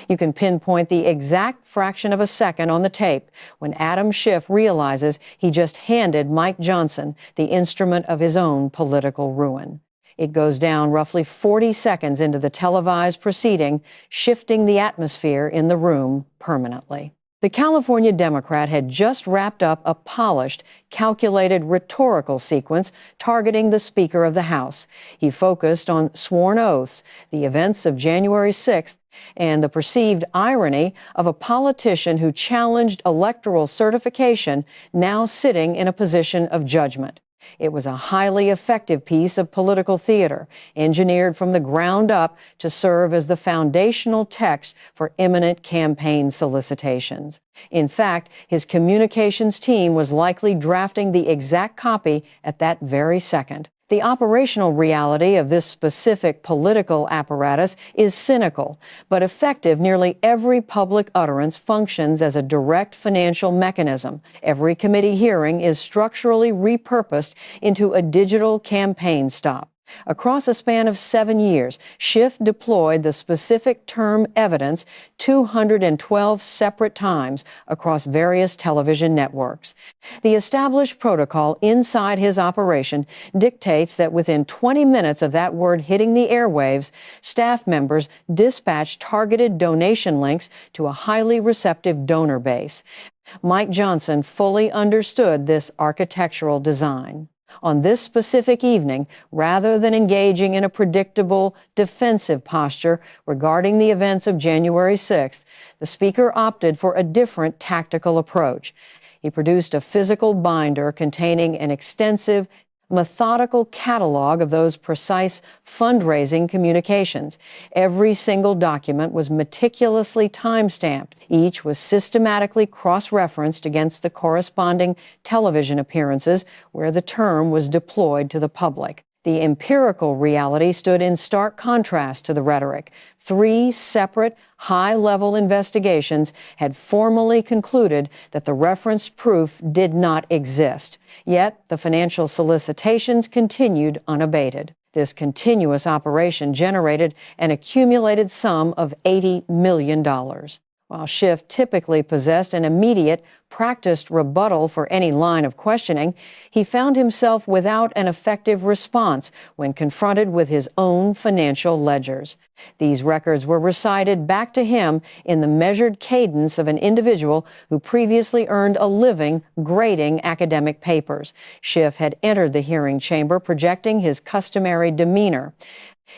You can pinpoint the exact fraction of a second on the tape when Adam Schiff realizes he just handed Mike Johnson the instrument of his own political ruin. It goes down roughly 40 seconds into the televised proceeding, shifting the atmosphere in the room permanently. The California Democrat had just wrapped up a polished, calculated rhetorical sequence targeting the Speaker of the House. He focused on sworn oaths, the events of January 6th, and the perceived irony of a politician who challenged electoral certification now sitting in a position of judgment. It was a highly effective piece of political theater, engineered from the ground up to serve as the foundational text for imminent campaign solicitations. In fact, his communications team was likely drafting the exact copy at that very second. The operational reality of this specific political apparatus is cynical, but effective. Nearly every public utterance functions as a direct financial mechanism. Every committee hearing is structurally repurposed into a digital campaign stop. Across a span of 7 years, Schiff deployed the specific term evidence 212 separate times across various television networks. The established protocol inside his operation dictates that within 20 minutes of that word hitting the airwaves, staff members dispatch targeted donation links to a highly receptive donor base. Mike Johnson fully understood this architectural design. On this specific evening, rather than engaging in a predictable, defensive posture regarding the events of January 6th, the Speaker opted for a different tactical approach. He produced a physical binder containing an extensive, methodical catalog of those precise fundraising communications. Every single document was meticulously time-stamped. Each was systematically cross-referenced against the corresponding television appearances where the term was deployed to the public. The empirical reality stood in stark contrast to the rhetoric. 3 separate, high-level investigations had formally concluded that the referenced proof did not exist. Yet, the financial solicitations continued unabated. This continuous operation generated an accumulated sum of $80 million. While Schiff typically possessed an immediate, practiced rebuttal for any line of questioning, he found himself without an effective response when confronted with his own financial ledgers. These records were recited back to him in the measured cadence of an individual who previously earned a living grading academic papers. Schiff had entered the hearing chamber projecting his customary demeanor.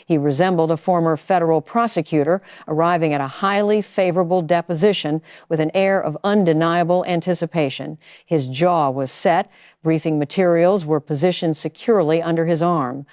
He resembled a former federal prosecutor arriving at a highly favorable deposition with an air of undeniable anticipation. His jaw was set. Briefing materials were positioned securely under his arm.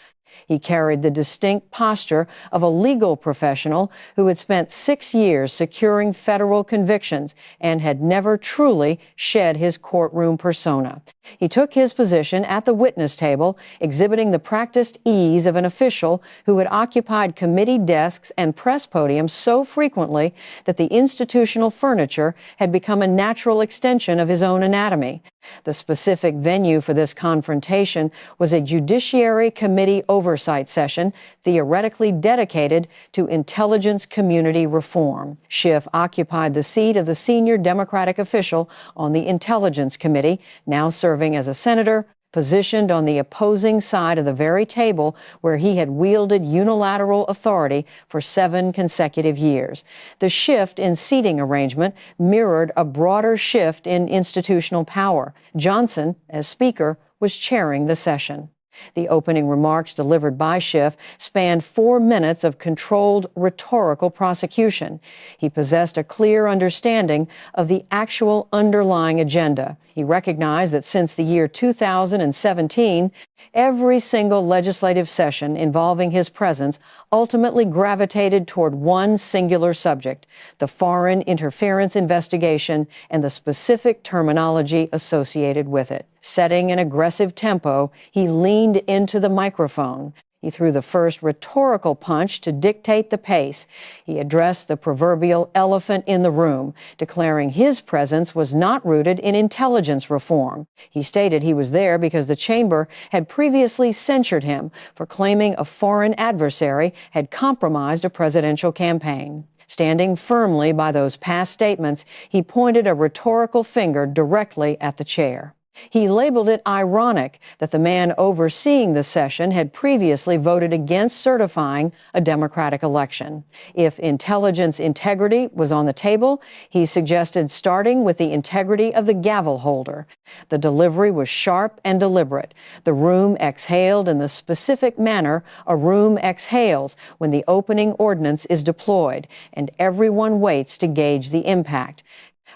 He carried the distinct posture of a legal professional who had spent 6 years securing federal convictions and had never truly shed his courtroom persona. He took his position at the witness table, exhibiting the practiced ease of an official who had occupied committee desks and press podiums so frequently that the institutional furniture had become a natural extension of his own anatomy. The specific venue for this confrontation was a Judiciary Committee oversight session theoretically dedicated to intelligence community reform. Schiff occupied the seat of the senior Democratic official on the Intelligence Committee, now serving as a senator, positioned on the opposing side of the very table where he had wielded unilateral authority for 7 consecutive years. The shift in seating arrangement mirrored a broader shift in institutional power. Johnson, as Speaker, was chairing the session. The opening remarks delivered by Schiff spanned 4 minutes of controlled rhetorical prosecution. He possessed a clear understanding of the actual underlying agenda. He recognized that since the year 2017, every single legislative session involving his presence ultimately gravitated toward one singular subject, the foreign interference investigation and the specific terminology associated with it. Setting an aggressive tempo, he leaned into the microphone. He threw the first rhetorical punch to dictate the pace. He addressed the proverbial elephant in the room, declaring his presence was not rooted in intelligence reform. He stated he was there because the chamber had previously censured him for claiming a foreign adversary had compromised a presidential campaign. Standing firmly by those past statements, he pointed a rhetorical finger directly at the chair. He labeled it ironic that the man overseeing the session had previously voted against certifying a Democratic election. If intelligence integrity was on the table, he suggested starting with the integrity of the gavel holder. The delivery was sharp and deliberate. The room exhaled in the specific manner a room exhales when the opening ordnance is deployed, and everyone waits to gauge the impact.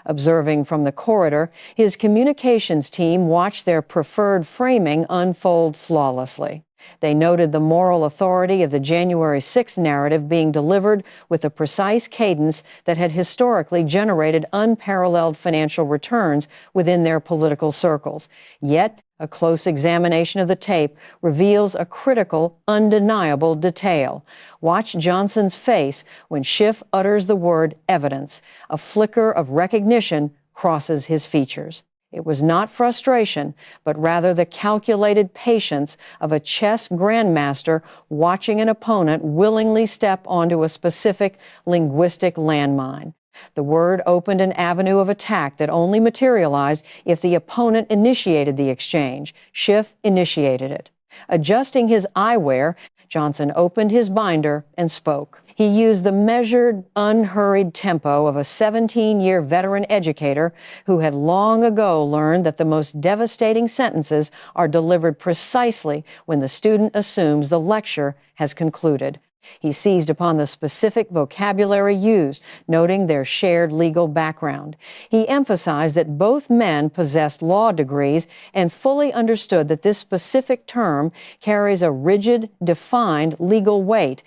Observing from the corridor, his communications team watched their preferred framing unfold flawlessly. They noted the moral authority of the January 6th narrative being delivered with a precise cadence that had historically generated unparalleled financial returns within their political circles. Yet, a close examination of the tape reveals a critical, undeniable detail. Watch Johnson's face when Schiff utters the word evidence. A flicker of recognition crosses his features. It was not frustration, but rather the calculated patience of a chess grandmaster watching an opponent willingly step onto a specific linguistic landmine. The word opened an avenue of attack that only materialized if the opponent initiated the exchange. Schiff initiated it. Adjusting his eyewear, Johnson opened his binder and spoke. He used the measured, unhurried tempo of a 17-year veteran educator who had long ago learned that the most devastating sentences are delivered precisely when the student assumes the lecture has concluded. He seized upon the specific vocabulary used, noting their shared legal background. He emphasized that both men possessed law degrees and fully understood that this specific term carries a rigid, defined legal weight,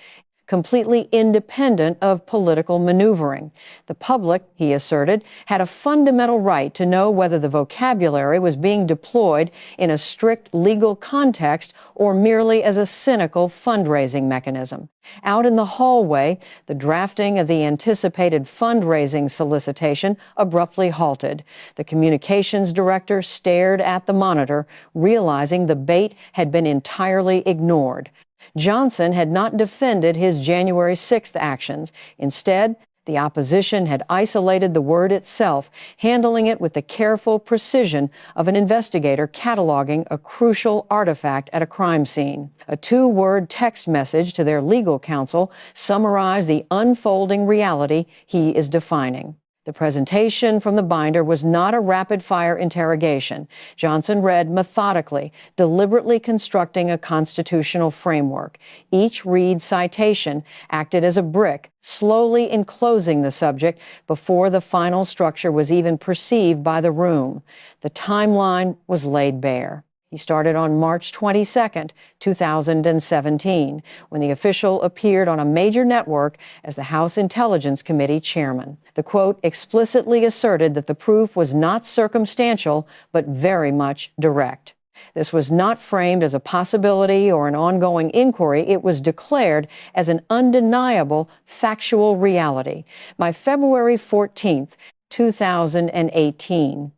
completely independent of political maneuvering. The public, he asserted, had a fundamental right to know whether the vocabulary was being deployed in a strict legal context or merely as a cynical fundraising mechanism. Out in the hallway, the drafting of the anticipated fundraising solicitation abruptly halted. The communications director stared at the monitor, realizing the bait had been entirely ignored. Johnson had not defended his January 6th actions. Instead, the opposition had isolated the word itself, handling it with the careful precision of an investigator cataloging a crucial artifact at a crime scene. A two-word text message to their legal counsel summarized the unfolding reality he is defining. The presentation from the binder was not a rapid-fire interrogation. Johnson read methodically, deliberately constructing a constitutional framework. Each read citation acted as a brick, slowly enclosing the subject before the final structure was even perceived by the room. The timeline was laid bare. He started on March 22, 2017, when the official appeared on a major network as the House Intelligence Committee chairman. The quote explicitly asserted that the proof was not circumstantial, but very much direct. This was not framed as a possibility or an ongoing inquiry. It was declared as an undeniable factual reality. By February 14, 2018,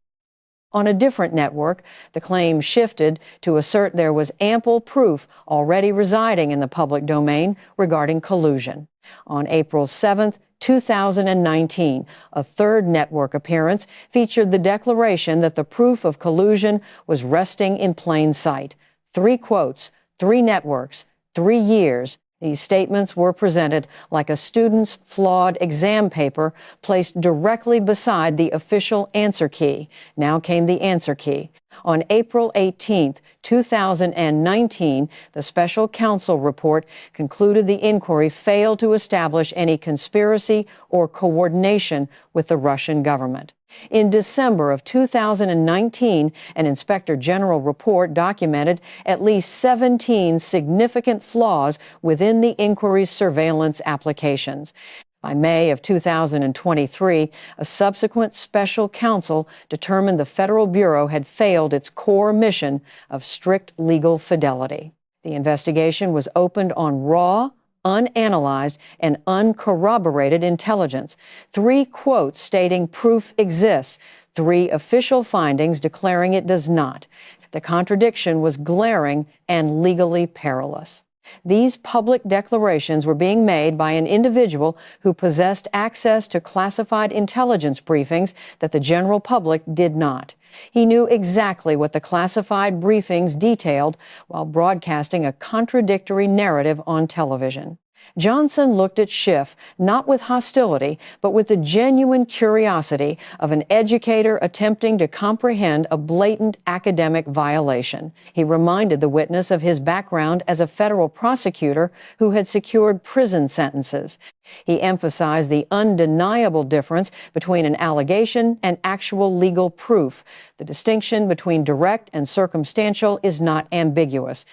on a different network, the claim shifted to assert there was ample proof already residing in the public domain regarding collusion. On April 7, 2019, a third network appearance featured the declaration that the proof of collusion was resting in plain sight. 3 quotes, 3 networks, 3 years. These statements were presented like a student's flawed exam paper placed directly beside the official answer key. Now came the answer key. On April 18, 2019, the special counsel report concluded the inquiry failed to establish any conspiracy or coordination with the Russian government. In December of 2019, an Inspector General report documented at least 17 significant flaws within the inquiry's surveillance applications. By May of 2023, a subsequent special counsel determined the Federal Bureau had failed its core mission of strict legal fidelity. The investigation was opened on raw, unanalyzed, and uncorroborated intelligence. 3 quotes stating proof exists, 3 official findings declaring it does not. The contradiction was glaring and legally perilous. These public declarations were being made by an individual who possessed access to classified intelligence briefings that the general public did not. He knew exactly what the classified briefings detailed while broadcasting a contradictory narrative on television. Johnson looked at Schiff not with hostility, but with the genuine curiosity of an educator attempting to comprehend a blatant academic violation. He reminded the witness of his background as a federal prosecutor who had secured prison sentences. He emphasized the undeniable difference between an allegation and actual legal proof. The distinction between direct and circumstantial is not ambiguous.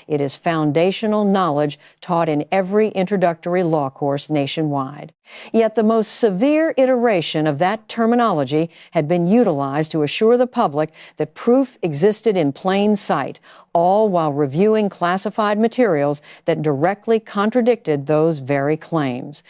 It is foundational knowledge taught in every introductory law course nationwide. Yet the most severe iteration of that terminology had been utilized to assure the public that proof existed in plain sight, all while reviewing classified materials that directly contradicted those very claims.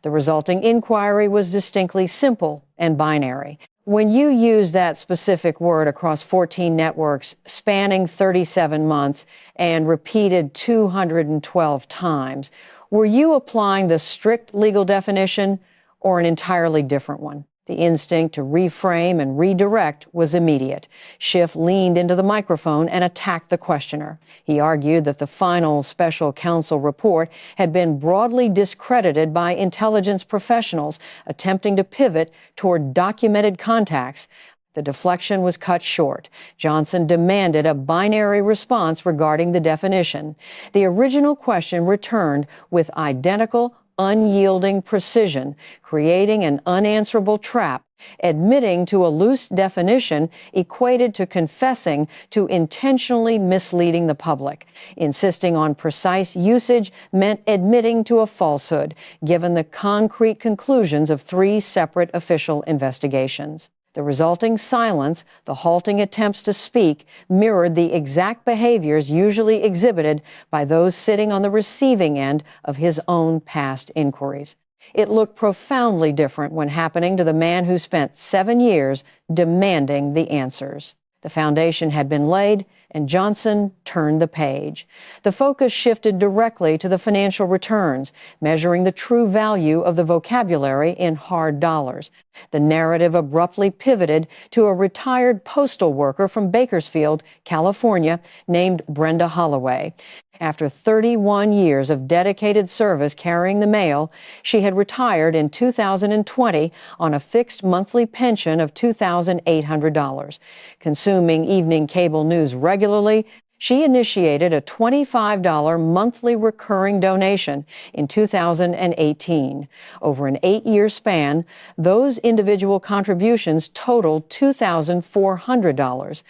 The resulting inquiry was distinctly simple and binary. When you use that specific word across 14 networks spanning 37 months and repeated 212 times, were you applying the strict legal definition or an entirely different one? The instinct to reframe and redirect was immediate. Schiff leaned into the microphone and attacked the questioner. He argued that the final special counsel report had been broadly discredited by intelligence professionals attempting to pivot toward documented contacts. The deflection was cut short. Johnson demanded a binary response regarding the definition. The original question returned with identical, unyielding precision, creating an unanswerable trap. Admitting to a loose definition equated to confessing to intentionally misleading the public. Insisting on precise usage meant admitting to a falsehood, given the concrete conclusions of 3 separate official investigations. The resulting silence, the halting attempts to speak, mirrored the exact behaviors usually exhibited by those sitting on the receiving end of his own past inquiries. It looked profoundly different when happening to the man who spent 7 years demanding the answers. The foundation had been laid, and Johnson turned the page. The focus shifted directly to the financial returns, measuring the true value of the vocabulary in hard dollars. The narrative abruptly pivoted to a retired postal worker from Bakersfield, California, named Brenda Holloway. After 31 years of dedicated service carrying the mail, she had retired in 2020 on a fixed monthly pension of $2,800. Consuming evening cable news regularly, she initiated a $25 monthly recurring donation in 2018. Over an 8-year span, those individual contributions totaled $2,400.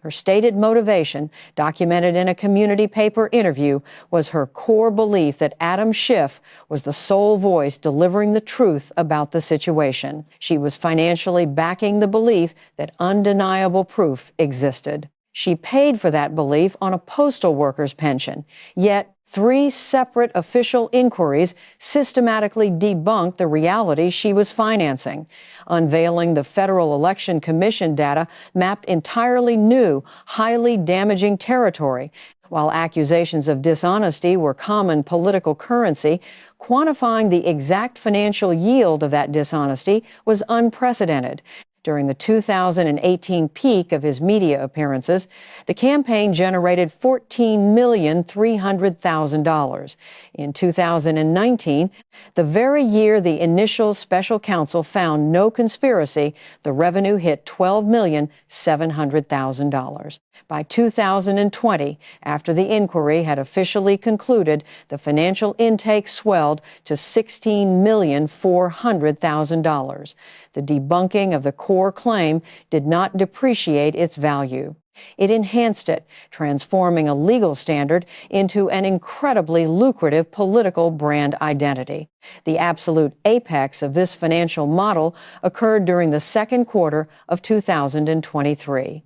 Her stated motivation, documented in a community paper interview, was her core belief that Adam Schiff was the sole voice delivering the truth about the situation. She was financially backing the belief that undeniable proof existed. She paid for that belief on a postal worker's pension, yet 3 separate official inquiries systematically debunked the reality she was financing. Unveiling the Federal Election Commission data mapped entirely new, highly damaging territory. While accusations of dishonesty were common political currency, quantifying the exact financial yield of that dishonesty was unprecedented. During the 2018 peak of his media appearances, the campaign generated $14,300,000. In 2019, the very year the initial special counsel found no conspiracy, the revenue hit $12,700,000. By 2020, after the inquiry had officially concluded, the financial intake swelled to $16,400,000. The debunking of the core claim did not depreciate its value. It enhanced it, transforming a legal standard into an incredibly lucrative political brand identity. The absolute apex of this financial model occurred during the second quarter of 2023.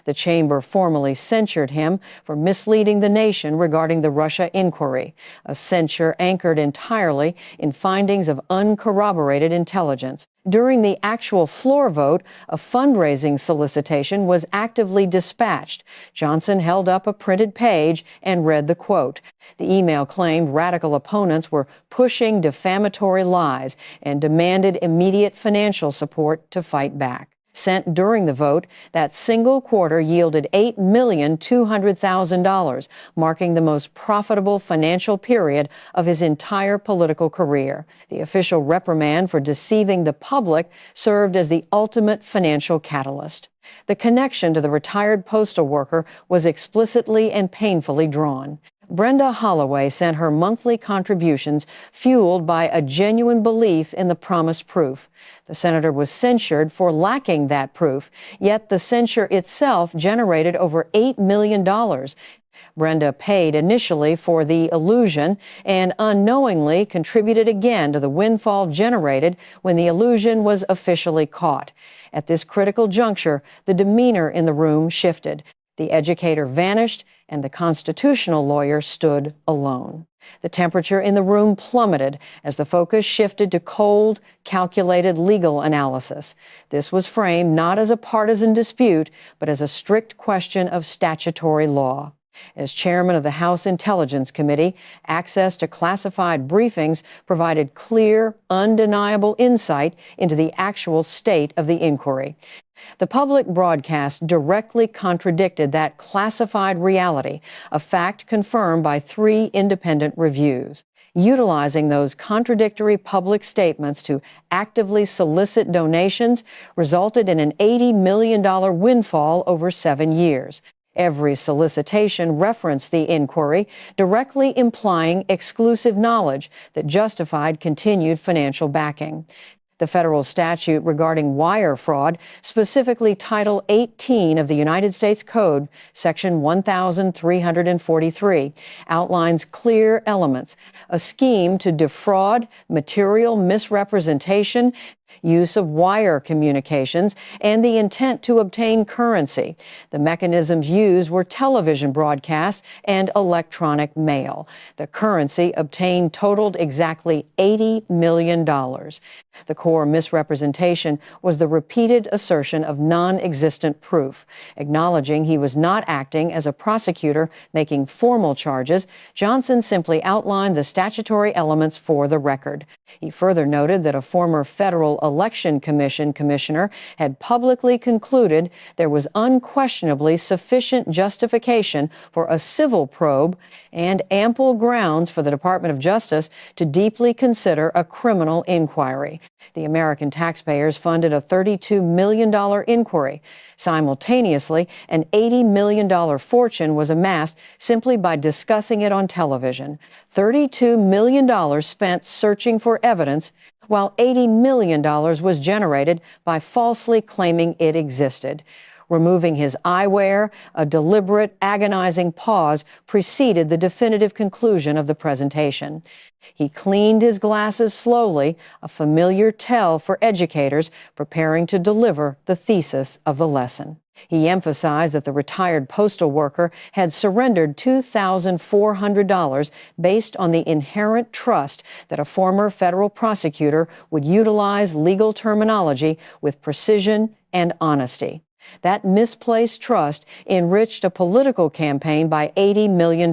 The chamber formally censured him for misleading the nation regarding the Russia inquiry, a censure anchored entirely in findings of uncorroborated intelligence. During the actual floor vote, a fundraising solicitation was actively dispatched. Johnson held up a printed page and read the quote. The email claimed radical opponents were pushing defamatory lies and demanded immediate financial support to fight back. Sent during the vote, that single quarter yielded $8,200,000, marking the most profitable financial period of his entire political career. The official reprimand for deceiving the public served as the ultimate financial catalyst. The connection to the retired postal worker was explicitly and painfully drawn. Brenda Holloway sent her monthly contributions fueled by a genuine belief in the promised proof. The senator was censured for lacking that proof, yet the censure itself generated over $8 million. Brenda paid initially for the illusion and unknowingly contributed again to the windfall generated when the illusion was officially caught. At this critical juncture, the demeanor in the room shifted. The educator vanished, and the constitutional lawyer stood alone. The temperature in the room plummeted as the focus shifted to cold, calculated legal analysis. This was framed not as a partisan dispute, but as a strict question of statutory law. As chairman of the House Intelligence Committee, access to classified briefings provided clear, undeniable insight into the actual state of the inquiry. The public broadcast directly contradicted that classified reality, a fact confirmed by 3 independent reviews. Utilizing those contradictory public statements to actively solicit donations resulted in an $80 million windfall over 7 years. Every solicitation referenced the inquiry, directly implying exclusive knowledge that justified continued financial backing. The federal statute regarding wire fraud, specifically Title 18 of the United States Code, Section 1343, outlines clear elements: a scheme to defraud, material misrepresentation, use of wire communications, and the intent to obtain currency. The mechanisms used were television broadcasts and electronic mail. The currency obtained totaled exactly $80 million. The core misrepresentation was the repeated assertion of non-existent proof. Acknowledging he was not acting as a prosecutor making formal charges, Johnson simply outlined the statutory elements for the record. He further noted that a former federal Election Commission commissioner had publicly concluded there was unquestionably sufficient justification for a civil probe and ample grounds for the Department of Justice to deeply consider a criminal inquiry. The American taxpayers funded a $32 million inquiry. Simultaneously, an $80 million fortune was amassed simply by discussing it on television. $32 million spent searching for evidence, while $80 million was generated by falsely claiming it existed. Removing his eyewear, a deliberate, agonizing pause preceded the definitive conclusion of the presentation. He cleaned his glasses slowly, a familiar tell for educators preparing to deliver the thesis of the lesson. He emphasized that the retired postal worker had surrendered $2,400 based on the inherent trust that a former federal prosecutor would utilize legal terminology with precision and honesty. That misplaced trust enriched a political campaign by $80 million.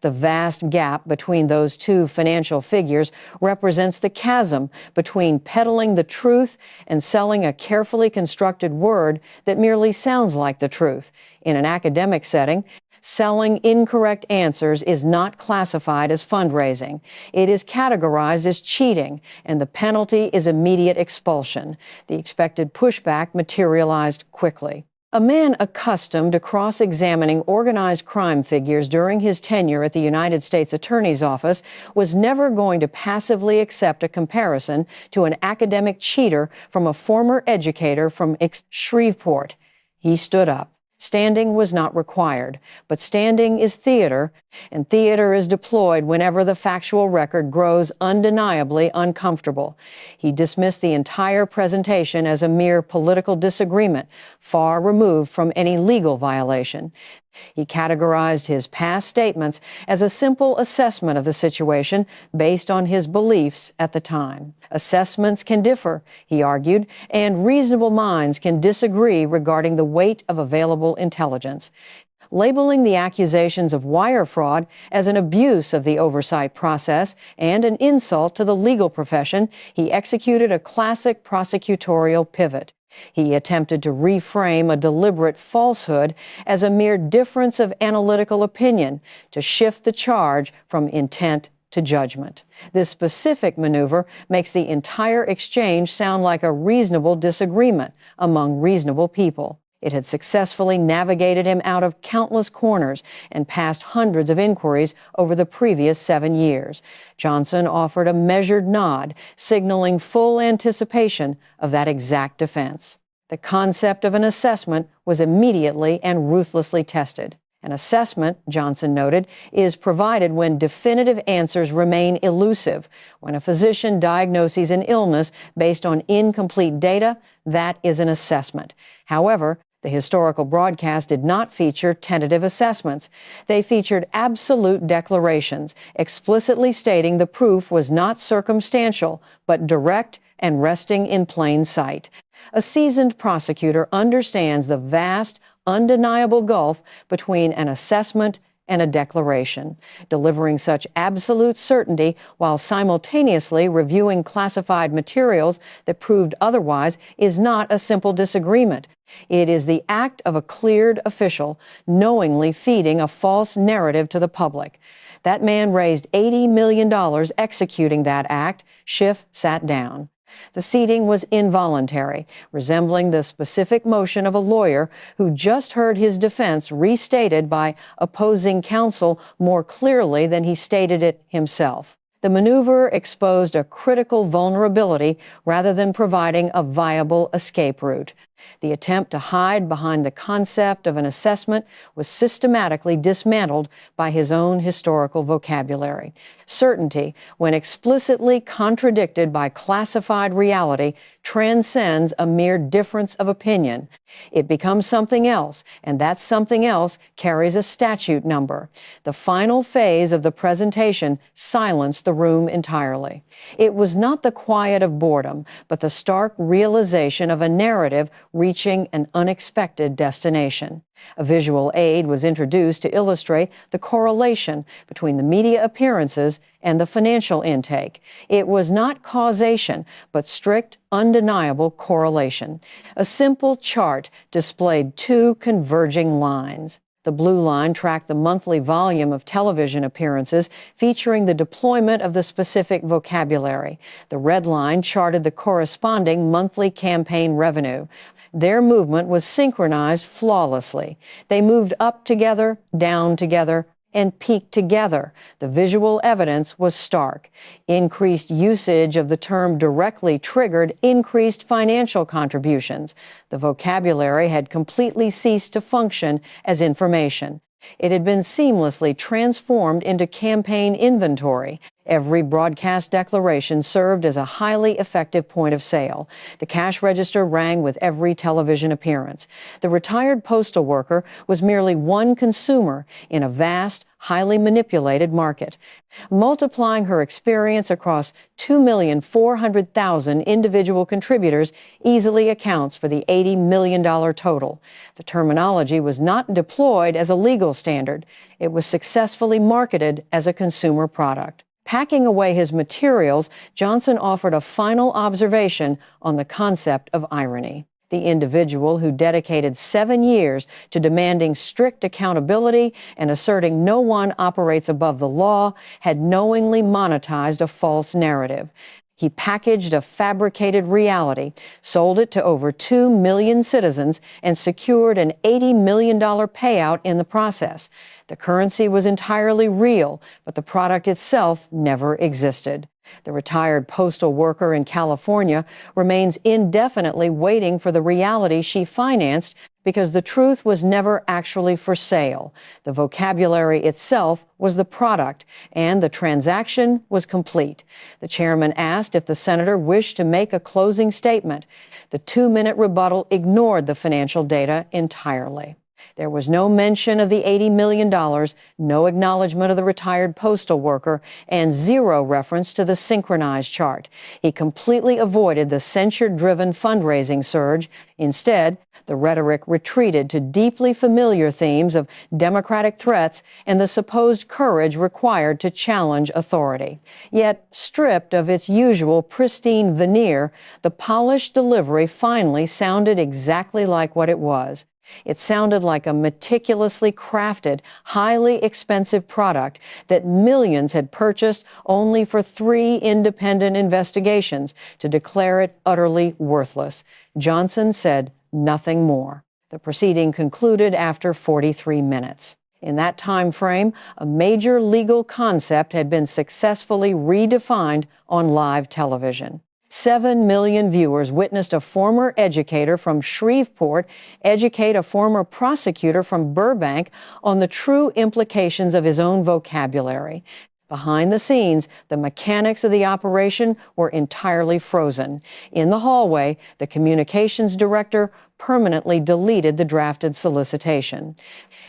The vast gap between those two financial figures represents the chasm between peddling the truth and selling a carefully constructed word that merely sounds like the truth. In an academic setting, selling incorrect answers is not classified as fundraising. It is categorized as cheating, and the penalty is immediate expulsion. The expected pushback materialized quickly. A man accustomed to cross-examining organized crime figures during his tenure at the United States Attorney's Office was never going to passively accept a comparison to an academic cheater from a former educator from Shreveport. He stood up. Standing was not required, but standing is theater, and theater is deployed whenever the factual record grows undeniably uncomfortable. He dismissed the entire presentation as a mere political disagreement, far removed from any legal violation. He categorized his past statements as a simple assessment of the situation based on his beliefs at the time. Assessments can differ, he argued, and reasonable minds can disagree regarding the weight of available intelligence. Labeling the accusations of wire fraud as an abuse of the oversight process and an insult to the legal profession, he executed a classic prosecutorial pivot. He attempted to reframe a deliberate falsehood as a mere difference of analytical opinion to shift the charge from intent to judgment. This specific maneuver makes the entire exchange sound like a reasonable disagreement among reasonable people. It had successfully navigated him out of countless corners and past hundreds of inquiries over the previous 7 years. Johnson offered a measured nod, signaling full anticipation of that exact defense. The concept of an assessment was immediately and ruthlessly tested. An assessment, Johnson noted, is provided when definitive answers remain elusive. When a physician diagnoses an illness based on incomplete data, that is an assessment. However, the historical broadcast did not feature tentative assessments. They featured absolute declarations, explicitly stating the proof was not circumstantial, but direct and resting in plain sight. A seasoned prosecutor understands the vast, undeniable gulf between an assessment and a declaration. Delivering such absolute certainty while simultaneously reviewing classified materials that proved otherwise is not a simple disagreement. It is the act of a cleared official knowingly feeding a false narrative to the public. That man raised $80 million executing that act. Schiff sat down. The seating was involuntary, resembling the specific motion of a lawyer who just heard his defense restated by opposing counsel more clearly than he stated it himself. The maneuver exposed a critical vulnerability rather than providing a viable escape route. The attempt to hide behind the concept of an assessment was systematically dismantled by his own historical vocabulary. Certainty, when explicitly contradicted by classified reality, transcends a mere difference of opinion. It becomes something else, and that something else carries a statute number. The final phase of the presentation silenced the room entirely. It was not the quiet of boredom, but the stark realization of a narrative reaching an unexpected destination. A visual aid was introduced to illustrate the correlation between the media appearances and the financial intake. It was not causation, but strict, undeniable correlation. A simple chart displayed two converging lines. The blue line tracked the monthly volume of television appearances featuring the deployment of the specific vocabulary. The red line charted the corresponding monthly campaign revenue. Their movement was synchronized flawlessly. They moved up together, down together, and peaked together. The visual evidence was stark. Increased usage of the term directly triggered increased financial contributions. The vocabulary had completely ceased to function as information. It had been seamlessly transformed into campaign inventory. Every broadcast declaration served as a highly effective point of sale. The cash register rang with every television appearance. The retired postal worker was merely one consumer in a vast, highly manipulated market. Multiplying her experience across 2,400,000 individual contributors easily accounts for the $80 million total. The terminology was not deployed as a legal standard. It was successfully marketed as a consumer product. Packing away his materials, Johnson offered a final observation on the concept of irony. The individual who dedicated 7 years to demanding strict accountability and asserting no one operates above the law had knowingly monetized a false narrative. He packaged a fabricated reality, sold it to over 2 million citizens, and secured an $80 million payout in the process. The currency was entirely real, but the product itself never existed. The retired postal worker in California remains indefinitely waiting for the reality she financed Because the truth was never actually for sale. The vocabulary itself was the product, and the transaction was complete. The chairman asked if the senator wished to make a closing statement. The 2-minute rebuttal ignored the financial data entirely. There was no mention of the $80 million, no acknowledgement of the retired postal worker, and zero reference to the synchronized chart. He completely avoided the censure-driven fundraising surge. Instead, the rhetoric retreated to deeply familiar themes of democratic threats and the supposed courage required to challenge authority. Yet, stripped of its usual pristine veneer, the polished delivery finally sounded exactly like what it was. It sounded like a meticulously crafted, highly expensive product that millions had purchased only for 3 independent investigations to declare it utterly worthless. Johnson said nothing more. The proceeding concluded after 43 minutes. In that time frame, a major legal concept had been successfully redefined on live television. 7 million viewers witnessed a former educator from Shreveport educate a former prosecutor from Burbank on the true implications of his own vocabulary. Behind the scenes, the mechanics of the operation were entirely frozen. In the hallway, the communications director permanently deleted the drafted solicitation.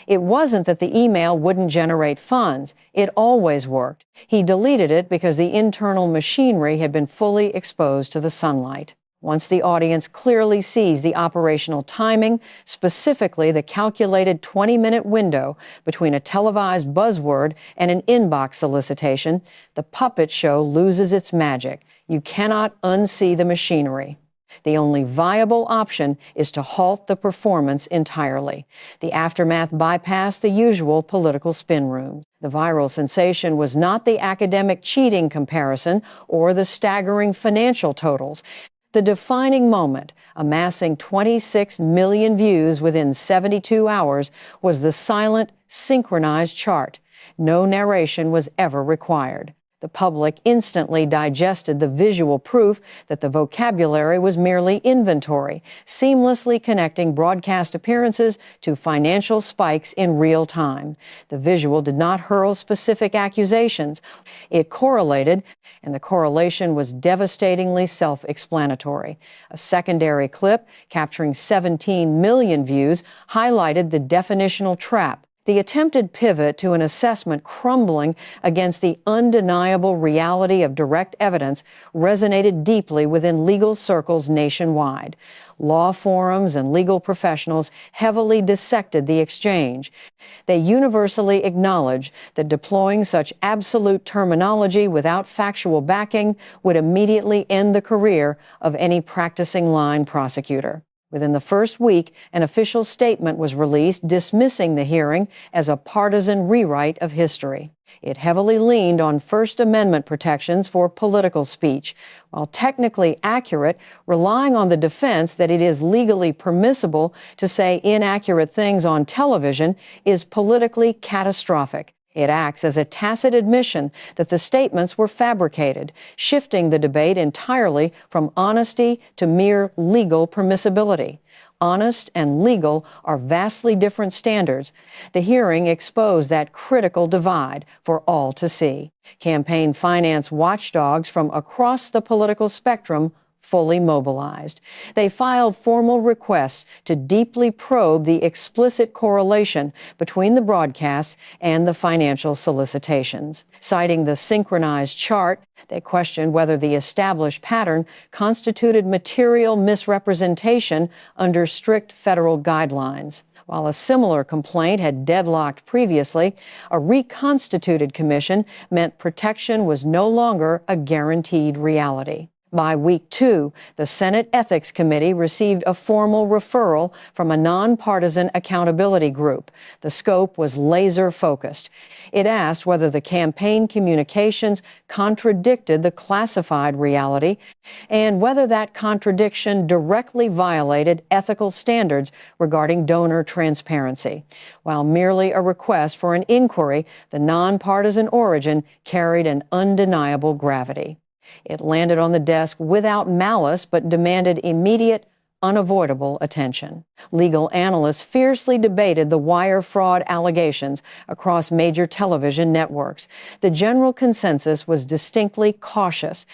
It wasn't that the email wouldn't generate funds. It always worked. He deleted it because the internal machinery had been fully exposed to the sunlight. Once the audience clearly sees the operational timing, specifically the calculated 20-minute window between a televised buzzword and an inbox solicitation, the puppet show loses its magic. You cannot unsee the machinery. The only viable option is to halt the performance entirely. The aftermath bypassed the usual political spin room. The viral sensation was not the academic cheating comparison or the staggering financial totals. The defining moment, amassing 26 million views within 72 hours, was the silent, synchronized chart. No narration was ever required. The public instantly digested the visual proof that the vocabulary was merely inventory, seamlessly connecting broadcast appearances to financial spikes in real time. The visual did not hurl specific accusations. It correlated, and the correlation was devastatingly self-explanatory. A secondary clip, capturing 17 million views, highlighted the definitional trap. The attempted pivot to an assessment crumbling against the undeniable reality of direct evidence resonated deeply within legal circles nationwide. Law forums and legal professionals heavily dissected the exchange. They universally acknowledged that deploying such absolute terminology without factual backing would immediately end the career of any practicing line prosecutor. Within the first week, an official statement was released dismissing the hearing as a partisan rewrite of history. It heavily leaned on First Amendment protections for political speech, while technically accurate, relying on the defense that it is legally permissible to say inaccurate things on television is politically catastrophic. It acts as a tacit admission that the statements were fabricated, shifting the debate entirely from honesty to mere legal permissibility. Honest and legal are vastly different standards. The hearing exposed that critical divide for all to see. Campaign finance watchdogs from across the political spectrum fully mobilized. They filed formal requests to deeply probe the explicit correlation between the broadcasts and the financial solicitations. Citing the synchronized chart, they questioned whether the established pattern constituted material misrepresentation under strict federal guidelines. While a similar complaint had deadlocked previously, a reconstituted commission meant protection was no longer a guaranteed reality. By week 2, the Senate Ethics Committee received a formal referral from a nonpartisan accountability group. The scope was laser-focused. It asked whether the campaign communications contradicted the classified reality and whether that contradiction directly violated ethical standards regarding donor transparency. While merely a request for an inquiry, the nonpartisan origin carried an undeniable gravity. It landed on the desk without malice, but demanded immediate, unavoidable attention. Legal analysts fiercely debated the wire fraud allegations across major television networks. The general consensus was distinctly cautious.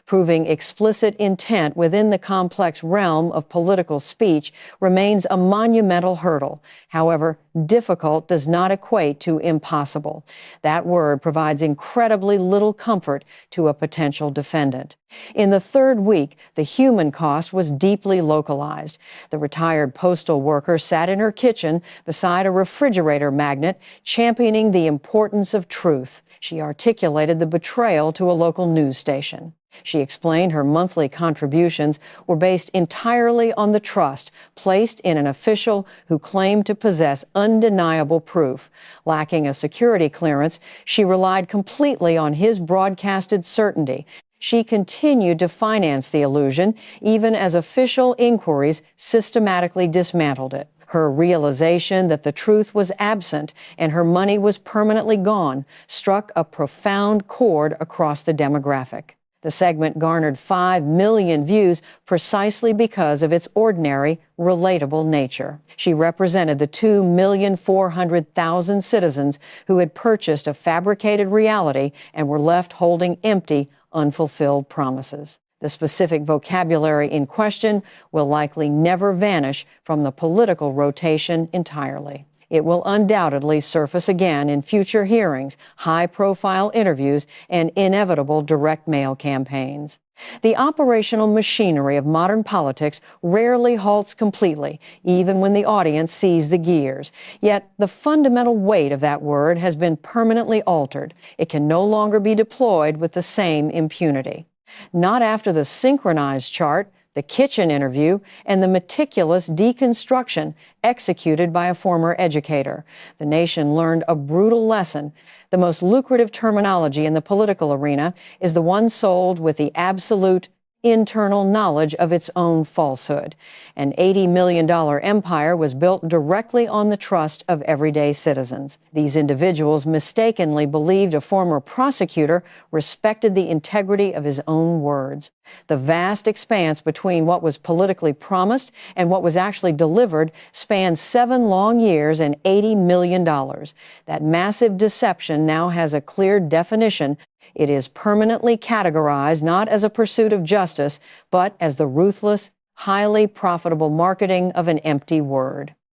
Proving explicit intent within the complex realm of political speech remains a monumental hurdle. However, difficult does not equate to impossible. That word provides incredibly little comfort to a potential defendant. In the third week, the human cost was deeply localized. The retired postal worker sat in her kitchen beside a refrigerator magnet, championing the importance of truth. She articulated the betrayal to a local news station. She explained her monthly contributions were based entirely on the trust placed in an official who claimed to possess undeniable proof. Lacking a security clearance, she relied completely on his broadcasted certainty. She continued to finance the illusion, even as official inquiries systematically dismantled it. Her realization that the truth was absent and her money was permanently gone struck a profound chord across the demographic. The segment garnered 5 million views precisely because of its ordinary, relatable nature. She represented the 2,400,000 citizens who had purchased a fabricated reality and were left holding empty, unfulfilled promises. The specific vocabulary in question will likely never vanish from the political rotation entirely. It will undoubtedly surface again in future hearings, high-profile interviews, and inevitable direct mail campaigns. The operational machinery of modern politics rarely halts completely, even when the audience sees the gears. Yet the fundamental weight of that word has been permanently altered. It can no longer be deployed with the same impunity. Not after the synchronized chart, the kitchen interview, and the meticulous deconstruction executed by a former educator. The nation learned a brutal lesson. The most lucrative terminology in the political arena is the one sold with the absolute internal knowledge of its own falsehood. An $80 million empire was built directly on the trust of everyday citizens. These individuals mistakenly believed a former prosecutor respected the integrity of his own words. The vast expanse between what was politically promised and what was actually delivered spanned 7 long years and $80 million. That massive deception now has a clear definition. It is permanently categorized not as a pursuit of justice, but as the ruthless, highly profitable marketing of an empty word.